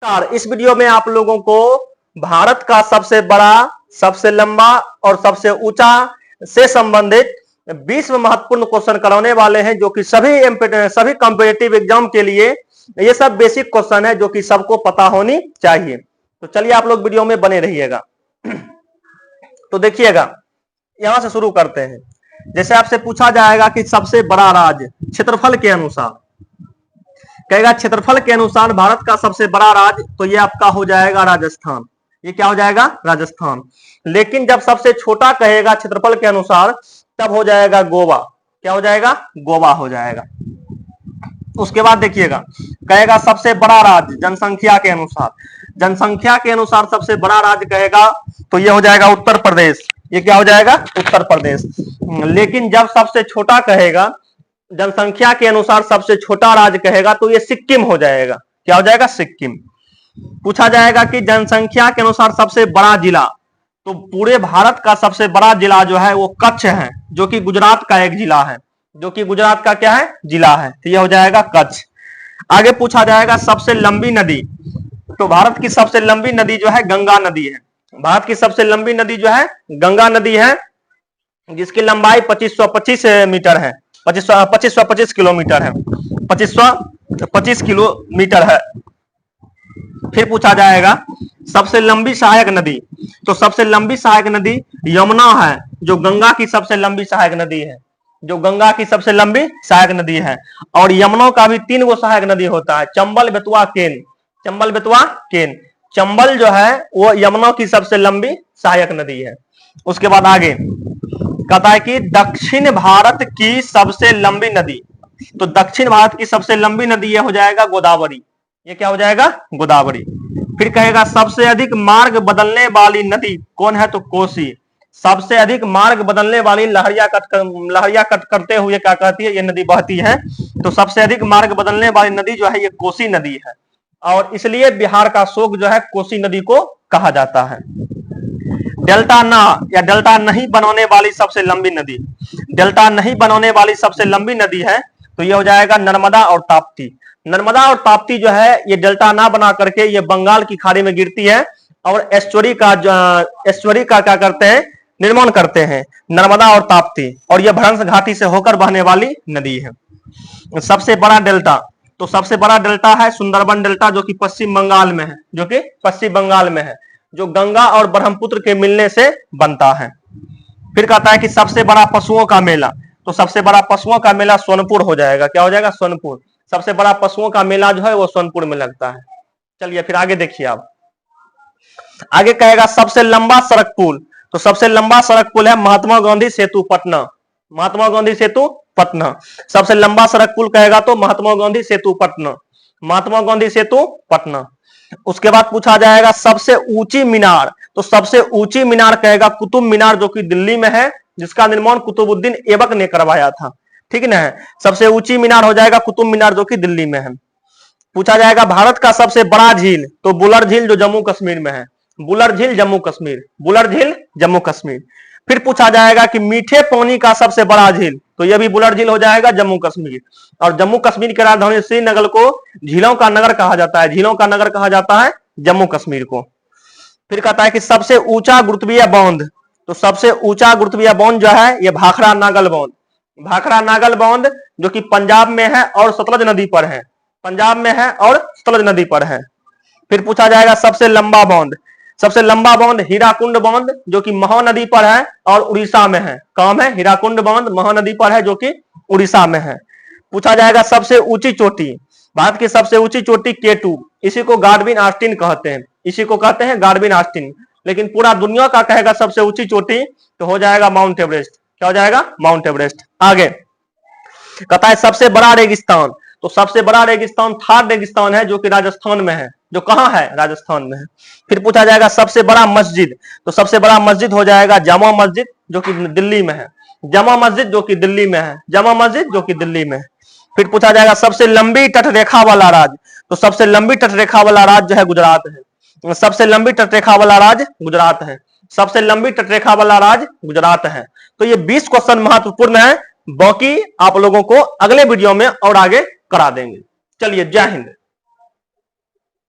नमस्कार, इस वीडियो में आप लोगों को भारत का सबसे बड़ा, सबसे लंबा और सबसे ऊंचा से संबंधित 20 महत्वपूर्ण क्वेश्चन कराने वाले हैं, जो कि सभी कॉम्पिटिटिव एग्जाम के लिए ये सब बेसिक क्वेश्चन है जो कि सबको पता होनी चाहिए। तो चलिए आप लोग वीडियो में बने रहिएगा। तो देखिएगा, यहां से शुरू करते हैं। जैसे आपसे पूछा जाएगा कि सबसे बड़ा राज्य क्षेत्रफल के अनुसार, कहेगा क्षेत्रफल के अनुसार भारत का सबसे बड़ा राज्य, तो ये आपका हो जाएगा राजस्थान। ये क्या हो जाएगा? राजस्थान। लेकिन जब सबसे छोटा कहेगा क्षेत्रफल के अनुसार, तब हो जाएगा गोवा। क्या हो जाएगा? गोवा हो जाएगा। उसके बाद देखिएगा, कहेगा सबसे बड़ा राज्य जनसंख्या के अनुसार, जनसंख्या के अनुसार सबसे बड़ा राज्य कहेगा तो ये हो जाएगा उत्तर प्रदेश। ये क्या हो जाएगा? उत्तर प्रदेश। लेकिन जब सबसे छोटा कहेगा, जनसंख्या के अनुसार सबसे छोटा राज्य कहेगा, तो ये सिक्किम हो जाएगा। क्या हो जाएगा? सिक्किम। पूछा जाएगा कि जनसंख्या के अनुसार सबसे बड़ा जिला, तो पूरे भारत का सबसे बड़ा जिला जो है वो कच्छ है, जो कि गुजरात का एक जिला है, जो कि गुजरात का क्या है? जिला है। तो ये हो जाएगा कच्छ। आगे पूछा जाएगा सबसे लंबी नदी, तो भारत की सबसे लंबी नदी जो है गंगा नदी है। भारत की सबसे लंबी नदी जो है गंगा नदी है, जिसकी लंबाई 2525 मीटर है, 2525 किलोमीटर है, 2525 किलोमीटर है। फिर पूछा जाएगा सबसे लंबी सहायक नदी, तो सबसे लंबी सहायक नदी यमुना है, जो गंगा की सबसे लंबी सहायक नदी है, जो गंगा की सबसे लंबी सहायक नदी है। और यमुना का भी 3 गो सहायक नदी होता है, चंबल, बेतवा, केन। चंबल, बेतवा, केन। चंबल जो है वो यमुना की सबसे लंबी सहायक नदी है। उसके बाद आगे कहता है कि दक्षिण भारत की सबसे लंबी नदी, तो दक्षिण भारत की सबसे लंबी नदी ये हो जाएगा गोदावरी। ये क्या हो जाएगा? गोदावरी। फिर कहेगा सबसे अधिक मार्ग बदलने वाली नदी कौन है? तो कोसी। सबसे अधिक मार्ग बदलने वाली लहरिया कट करते हुए क्या कहती है? ये नदी बहती है। तो सबसे अधिक मार्ग बदलने वाली नदी जो है ये कोसी नदी है, और इसलिए बिहार का शोक जो है कोसी नदी को कहा जाता है। डेल्टा ना या डेल्टा नहीं बनाने वाली सबसे लंबी नदी, डेल्टा नहीं बनाने वाली सबसे लंबी नदी है, तो ये हो जाएगा नर्मदा और ताप्ती। नर्मदा और ताप्ती जो है ये डेल्टा ना बना करके ये बंगाल की खाड़ी में गिरती है, और एस्चुरी का क्या करते हैं? निर्माण करते हैं, नर्मदा और ताप्ती। और ये भ्रंश घाटी से होकर बहने वाली नदी है। सबसे बड़ा डेल्टा, तो सबसे बड़ा डेल्टा है सुंदरबन डेल्टा, जो कि पश्चिम बंगाल में है, जो कि पश्चिम बंगाल में है, जो गंगा और ब्रह्मपुत्र के मिलने से बनता है। फिर कहता है कि सबसे बड़ा पशुओं का मेला, तो सबसे बड़ा पशुओं का मेला सोनपुर हो जाएगा। क्या हो जाएगा? सोनपुर। सबसे बड़ा पशुओं का मेला जो है वो सोनपुर में लगता है। चलिए फिर आगे देखिए आप। आगे कहेगा सबसे लंबा सड़क पुल, तो सबसे लंबा सड़क पुल है महात्मा गांधी सेतु, पटना। महात्मा गांधी सेतु, पटना। सबसे लंबा सड़क पुल कहेगा तो महात्मा गांधी सेतु, पटना। महात्मा गांधी सेतु, पटना। उसके बाद पूछा जाएगा सबसे ऊंची मीनार, तो सबसे ऊंची मीनार कहेगा कुतुब मीनार, जो कि दिल्ली में है, जिसका निर्माण कुतुबुद्दीन ऐबक ने करवाया था। ठीक है ना? सबसे ऊंची मीनार हो जाएगा कुतुब मीनार, जो कि दिल्ली में है। पूछा जाएगा भारत का सबसे बड़ा झील, तो बुलर झील, जो जम्मू कश्मीर में है। बुलर झील, जम्मू कश्मीर। बुलर झील, जम्मू कश्मीर। फिर पूछा जाएगा कि मीठे पानी का सबसे बड़ा झील, तो यह भी बुलर झील हो जाएगा, जम्मू कश्मीर। और जम्मू कश्मीर की राजधानी श्रीनगर को झीलों का नगर कहा जाता है, झीलों का नगर कहा जाता है जम्मू कश्मीर को। फिर कहता है कि सबसे ऊंचा गुरुत्वीय बांध, तो सबसे ऊंचा गुरुत्वीय बांध जो है ये भाखड़ा नागल बांध। भाखड़ा नागल बांध जो कि पंजाब में है और सतलज नदी पर है, पंजाब में है और सतलज नदी पर है। फिर पूछा जाएगा सबसे लंबा बांध, सबसे लंबा बांध हीराकुंड बांध, जो कि महानदी पर है और उड़ीसा में है। काम है हीराकुंड बांध महानदी पर है, जो कि उड़ीसा में है। पूछा जाएगा सबसे ऊंची चोटी, भारत की सबसे ऊंची चोटी K2, इसी को गाडविन ऑस्टिन कहते हैं, इसी को कहते हैं गाडविन ऑस्टिन। लेकिन पूरा दुनिया का कहेगा सबसे ऊंची चोटी, तो हो जाएगा माउंट एवरेस्ट। क्या हो जाएगा? Mount Everest. आगे कहता है सबसे बड़ा रेगिस्तान, तो सबसे बड़ा रेगिस्तान थार रेगिस्तान है, जो कि राजस्थान में है। जो कहां है? राजस्थान में है। फिर पूछा जाएगा सबसे बड़ा मस्जिद, तो सबसे बड़ा मस्जिद हो जाएगा जामा मस्जिद, जो कि दिल्ली में है। जामा मस्जिद जो कि दिल्ली में है, जामा मस्जिद जो कि दिल्ली में है। फिर पूछा जाएगा सबसे लंबी तटरेखा वाला राज्य, तो सबसे लंबी तटरेखा वाला राज्य जो है गुजरात है। सबसे लंबी तटरेखा वाला राज्य गुजरात है। सबसे लंबी तटरेखा वाला राज्य गुजरात है। तो ये 20 क्वेश्चन महत्वपूर्ण है, बाकी आप लोगों को अगले वीडियो में और आगे करा देंगे। चलिए, जय हिंद।